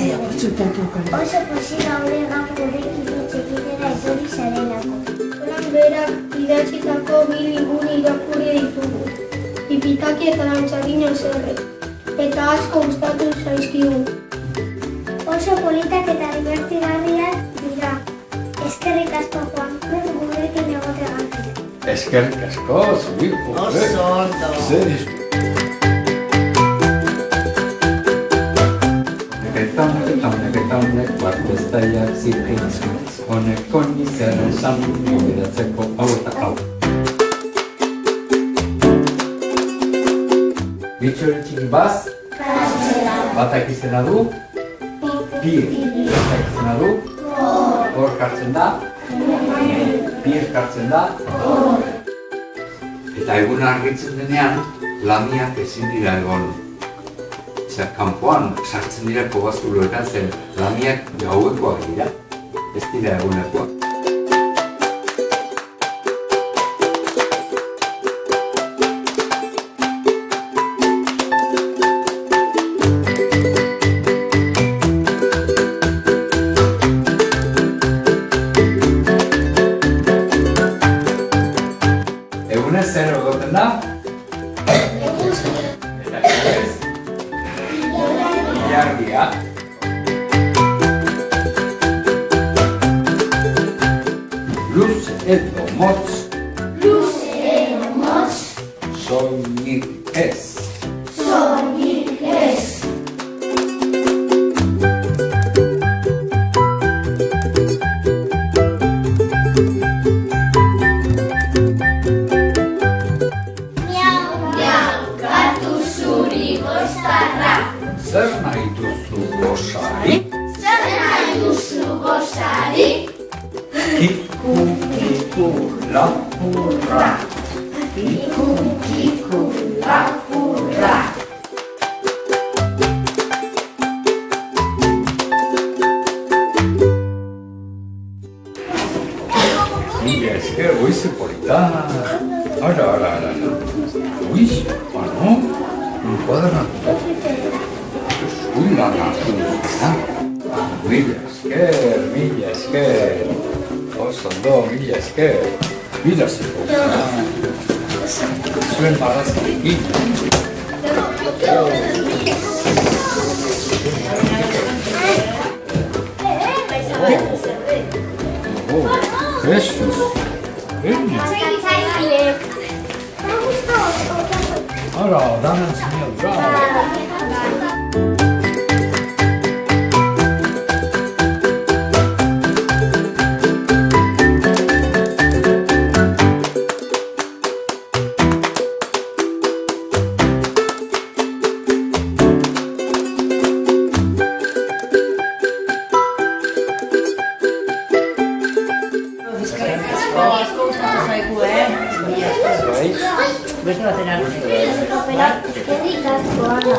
Oso pozik gaude gaur gurekin hitz egitera etorri zarelako. Zoran berak idatzitako 2 liburu irakurri ditugu. Ipitaki eta Dantzarina zerre. Eta asko gustatu zaizkigu. Oso politak eta divertigarriak dira. Eskerrik asko Juan, gurekin egoteagatik. Eskerrik asko, zuri. Oso ondo. Honek bateztaiak ziren honek koni zer esan goberatzeko hau eta hau. Bitxore txiki baz? Batak izena du? Bir. Batak izena du? Hor kartzen da? Bir kartzen da? Eta egun argitzen denean, lamiak ezin dira egon. Kanpoan sartzen dira kobazuloetan zen lamiak gauekoak dira, ez dira egunekoak. Egunez zer egoten da? Eta ez? Ilargia. Luz edo motz. Luz edo motz. Soilik ez. Soilik ez. Zer nahi duzu gozari? Zer nahi duzu gozari? Kiku, kiku, lapurra. Kiku, kiku, lapurra. Mila esker, goizu polita. Ara. Uiz, no? Kuadra. Uy, mila esker. Oso ondo, mila esker. Mila ziko. Zuen marazkikin. Jesus. Ara, danan zinio dura. Asko gustatu zaigu, Beste batera. Eskerrik asko, Ana.